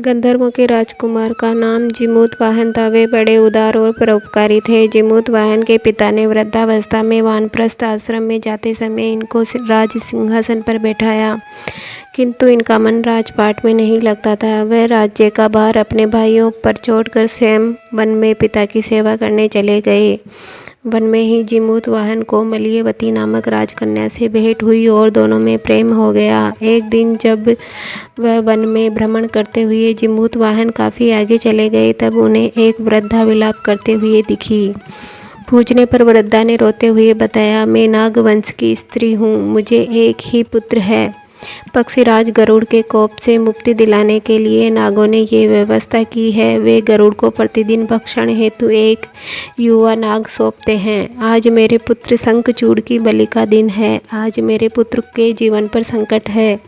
गंधर्वों के राजकुमार का नाम जीमूतवाहन था। वे बड़े उदार और परोपकारी थे। जीमूतवाहन के पिता ने वृद्धावस्था में वानप्रस्थ आश्रम में जाते समय इनको राज सिंहासन पर बैठाया, किंतु इनका मन राजपाट में नहीं लगता था। वह राज्य का भार अपने भाइयों पर छोड़कर स्वयं वन में पिता की सेवा करने चले गए। वन में ही जीमूतवाहन को मलयवती नामक राजकन्या से भेंट हुई और दोनों में प्रेम हो गया। एक दिन जब वह वन में भ्रमण करते हुए जीमूतवाहन काफ़ी आगे चले गए, तब उन्हें एक वृद्धा विलाप करते हुए दिखी। पूछने पर वृद्धा ने रोते हुए बताया, मैं नागवंश की स्त्री हूँ, मुझे एक ही पुत्र है। पक्षीराज गरुड़ के कोप से मुक्ति दिलाने के लिए नागों ने ये व्यवस्था की है। वे गरुड़ को प्रतिदिन भक्षण हेतु एक युवा नाग सौंपते हैं। आज मेरे पुत्र शंखचूड़ की बलि का दिन है। आज मेरे पुत्र के जीवन पर संकट है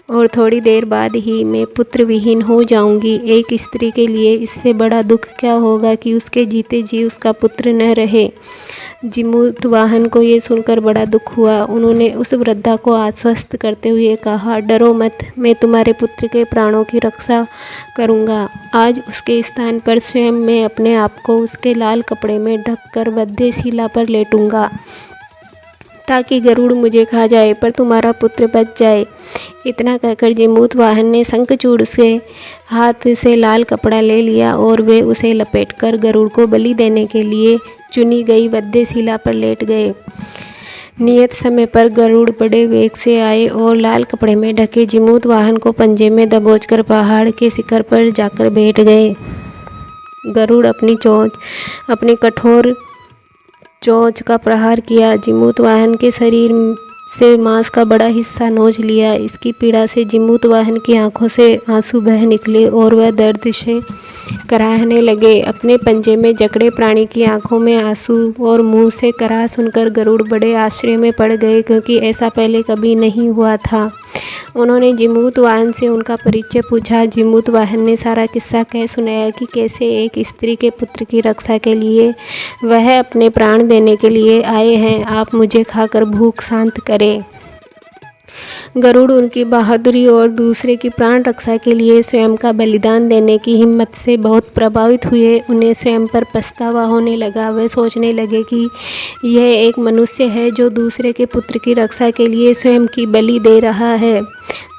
और थोड़ी देर बाद ही मैं पुत्र विहीन हो जाऊंगी। एक स्त्री के लिए इससे बड़ा दुख क्या होगा कि उसके जीते जी उसका पुत्र न रहे। जीमूतवाहन को ये सुनकर बड़ा दुख हुआ। उन्होंने उस वृद्धा को आश्वस्त करते हुए कहा, डरो मत, मैं तुम्हारे पुत्र के प्राणों की रक्षा करूंगा। आज उसके स्थान पर स्वयं मैं अपने आप को उसके लाल कपड़े में ढककर वध्यशिला पर लेटूंगा, ताकि गरुड़ मुझे खा जाए पर तुम्हारा पुत्र बच जाए। इतना कहकर जीमूतवाहन ने शंखचूड़ से हाथ से लाल कपड़ा ले लिया और वे उसे लपेटकर गरुड़ को बलि देने के लिए चुनी गई वध्यशिला पर लेट गए। नियत समय पर गरुड़ बड़े वेग से आए और लाल कपड़े में ढके जीमूतवाहन को पंजे में दबोचकर पहाड़ के शिखर पर जाकर बैठ गए। गरुड़ अपनी कठोर चोंच का प्रहार किया। जीमूतवाहन के शरीर से मांस का बड़ा हिस्सा नोच लिया। इसकी पीड़ा से जीमूतवाहन की आंखों से आंसू बह निकले और वह दर्द से कराहने लगे। अपने पंजे में जकड़े प्राणी की आंखों में आंसू और मुंह से कराह सुनकर गरुड़ बड़े आश्चर्य में पड़ गए, क्योंकि ऐसा पहले कभी नहीं हुआ था। उन्होंने जीमूतवाहन से उनका परिचय पूछा। जीमूतवाहन ने सारा किस्सा कह सुनाया कि कैसे एक स्त्री के पुत्र की रक्षा के लिए वह अपने प्राण देने के लिए आए हैं। आप मुझे खाकर भूख शांत करें। गरुड़ उनकी बहादुरी और दूसरे की प्राण रक्षा के लिए स्वयं का बलिदान देने की हिम्मत से बहुत प्रभावित हुए। उन्हें स्वयं पर पछतावा होने लगा। वे सोचने लगे कि यह एक मनुष्य है जो दूसरे के पुत्र की रक्षा के लिए स्वयं की बलि दे रहा है,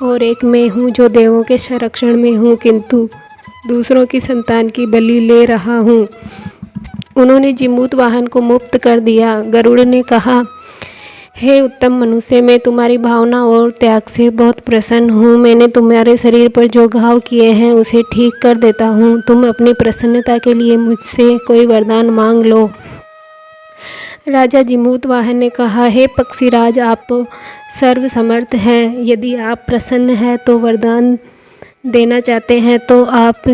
और एक मैं हूँ जो देवों के संरक्षण में हूँ किंतु दूसरों की संतान की बलि ले रहा हूँ। उन्होंने जीमूतवाहन को मुक्त कर दिया। गरुड़ ने कहा, हे उत्तम मनुष्य, मैं तुम्हारी भावना और त्याग से बहुत प्रसन्न हूँ। मैंने तुम्हारे शरीर पर जो घाव किए हैं उसे ठीक कर देता हूँ। तुम अपनी प्रसन्नता के लिए मुझसे कोई वरदान मांग लो। राजा जीमूतवाहन ने कहा, हे पक्षीराज, आप तो सर्वसमर्थ हैं। यदि आप प्रसन्न हैं तो वरदान देना चाहते हैं तो आप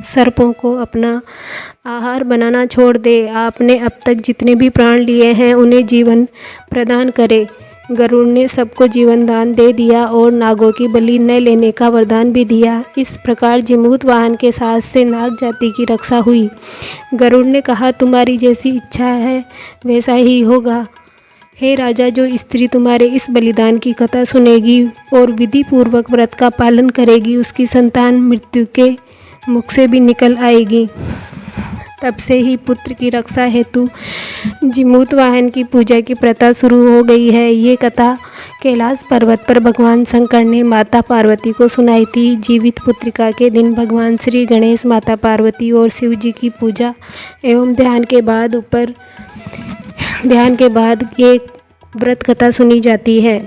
सर्पों को अपना आहार बनाना छोड़ दे। आपने अब तक जितने भी प्राण लिए हैं उन्हें जीवन प्रदान करें। गरुड़ ने सबको जीवन दान दे दिया और नागों की बलि न लेने का वरदान भी दिया। इस प्रकार जीमूतवाहन के साथ से नाग जाति की रक्षा हुई। गरुड़ ने कहा, तुम्हारी जैसी इच्छा है वैसा ही होगा। हे राजा, जो स्त्री तुम्हारे इस बलिदान की कथा सुनेगी और विधि पूर्वक व्रत का पालन करेगी, उसकी संतान मृत्यु के मुख से भी निकल आएगी। तब से ही पुत्र की रक्षा हेतु जीमूतवाहन की पूजा की प्रथा शुरू हो गई है। ये कथा कैलाश पर्वत पर भगवान शंकर ने माता पार्वती को सुनाई थी। जीवित पुत्रिका के दिन भगवान श्री गणेश, माता पार्वती और शिव जी की पूजा एवं ध्यान के बाद एक व्रत कथा सुनी जाती है।